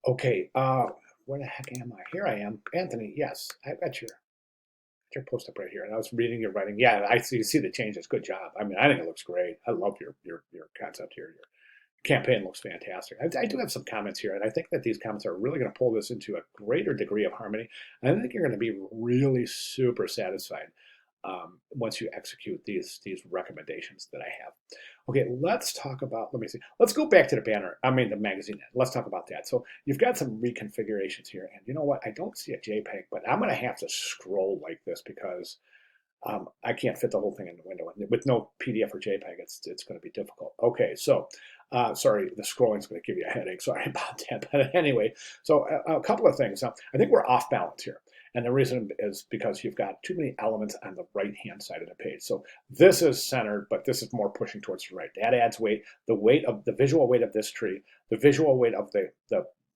Okay, where the heck am I? Here I am. Anthony, yes, I've got your post up right here. And I was reading your writing. Yeah, I see, you see the changes. Good job. I mean, I think it looks great. I love your concept here. Your campaign looks fantastic. I do have some comments here, and I think that these comments are really going to pull this into a greater degree of harmony. And I think you're going to be really super satisfied once you execute these recommendations that I have. Okay, let's talk about, let me see. Let's go back to the banner, I mean the magazine. Let's talk about that. So you've got some reconfigurations here, and you know what? I don't see a JPEG, but I'm going to have to scroll like this because I can't fit the whole thing in the window. And with no PDF or JPEG, it's going to be difficult. Okay, so sorry, the scrolling is going to give you a headache. Sorry about that. But anyway, so a couple of things. I think we're off balance here. And the reason is because you've got too many elements on the right-hand side of the page. So this is centered, but this is more pushing towards the right. That adds weight. The weight of the visual weight of this tree, the visual weight of the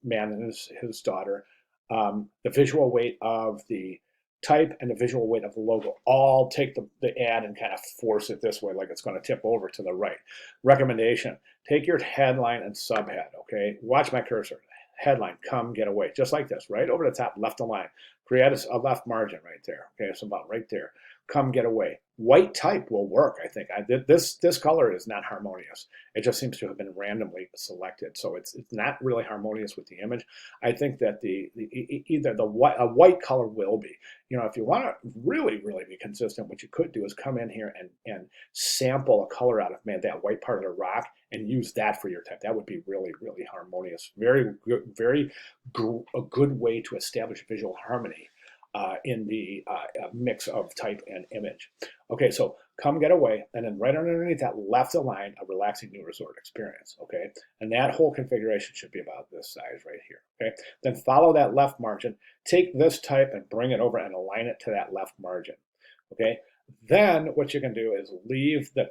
man and his daughter, the visual weight of the type, and the visual weight of the logo all take the ad and kind of force it this way like it's going to tip over to the right. Recommendation, take your headline and subhead, okay? Watch my cursor. Headline, come get away. Just like this, right over the top, left align. Create a left margin right there. Okay, it's about right there. Come get away. White type will work, I think. This color is not harmonious. It just seems to have been randomly selected. So it's not really harmonious with the image. I think that either a white color will be. You know, if you want to really be consistent, what you could do is come in here and sample a color out of that white part of the rock and use that for your type. That would be really harmonious. Very good, a good way to establish visual harmony in the mix of type and image. Okay, so come get away, and then right underneath that left align a relaxing new resort experience. Okay, and that whole configuration should be about this size right here. Okay, then follow that left margin, take this type and bring it over and align it to that left margin. Okay, then what you can do is leave the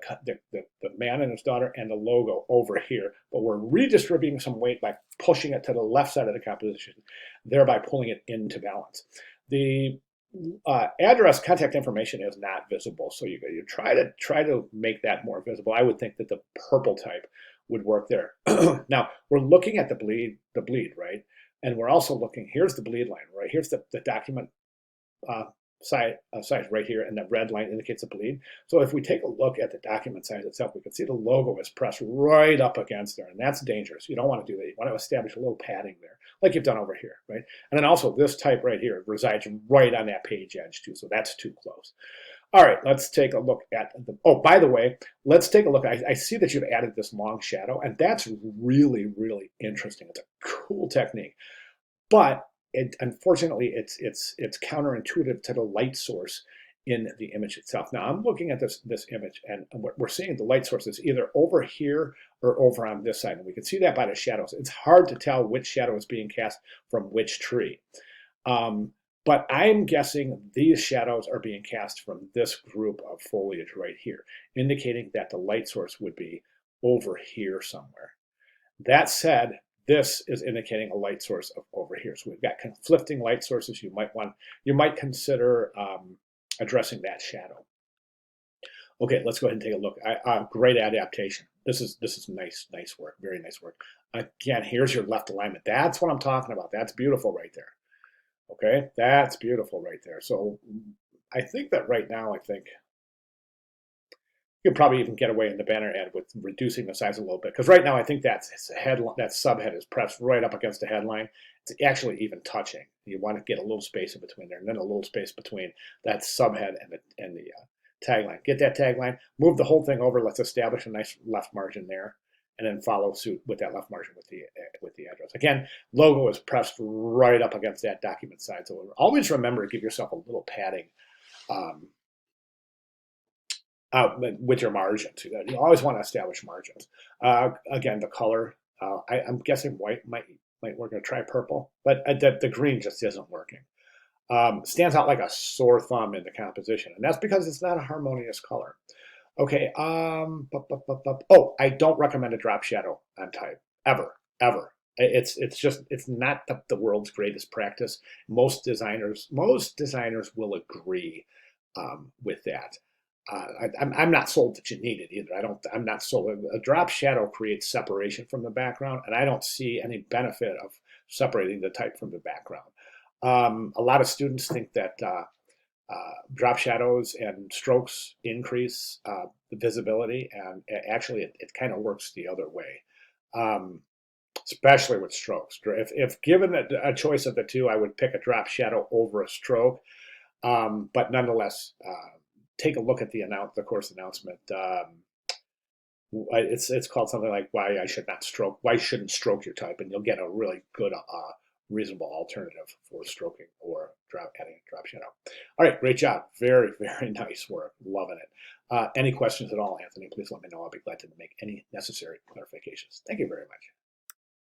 man and his daughter and the logo over here, but we're redistributing some weight by pushing it to the left side of the composition, thereby pulling it into balance. The address contact information is not visible, so you try to make that more visible. I would think that the purple type would work there. Now we're looking at the bleed, right? And we're also looking, here's the bleed line, right? Here's the document uh, size right here, and the red line indicates a bleed. So if we take a look at the document size itself, we can see the logo is pressed right up against there, and that's dangerous. You don't want to do that. You want to establish a little padding there, like you've done over here, right? And then also this type right here resides right on that page edge too, so that's too close. All right, let's take a look at the, oh, by the way, let's take a look. I see that you've added this long shadow, and that's really interesting. It's a cool technique. But unfortunately, it's counterintuitive to the light source in the image itself. Now I'm looking at this image, and we're seeing the light source is either over here or over on this side, and we can see that by the shadows. It's hard to tell which shadow is being cast from which tree. But I'm guessing these shadows are being cast from this group of foliage right here, indicating that the light source would be over here somewhere. That said, this is indicating a light source of over here. So we've got conflicting light sources. You might consider addressing that shadow. Okay, let's go ahead and take a look. Great adaptation. This is nice work. Very nice work. Again, here's your left alignment. That's what I'm talking about. That's beautiful right there. Okay, that's beautiful right there. So I think that right now, I think you can probably even get away in the banner ad with reducing the size a little bit, because right now I think that subhead is pressed right up against the headline. It's actually even touching. You want to get a little space in between there, and then a little space between that subhead and the tagline. Get that tagline, move the whole thing over. Let's establish a nice left margin there, and then follow suit with that left margin with the address. Again, logo is pressed right up against that document side. So always remember to give yourself a little padding. Um, with your margins. You always want to establish margins. Again, the color, I'm guessing white might we're going to try purple, but the green just isn't working. Stands out like a sore thumb in the composition, and that's because it's not a harmonious color. Okay, oh, I don't recommend a drop shadow on type, ever. It's not the world's greatest practice. Most designers will agree with that. I'm not sold that you need it either. I'm not sold. A drop shadow creates separation from the background, and I don't see any benefit of separating the type from the background. A lot of students think that drop shadows and strokes increase the visibility, and actually it kind of works the other way, um, especially with strokes. If given a choice of the two, I would pick a drop shadow over a stroke. But nonetheless, take a look at the course announcement. It's called something like why shouldn't stroke your type, and you'll get a really good reasonable alternative for stroking or adding a drop shadow. All right, great job. Very, very nice work. Loving it. Any questions at all, Anthony, please let me know. I'll be glad to make any necessary clarifications. Thank you very much.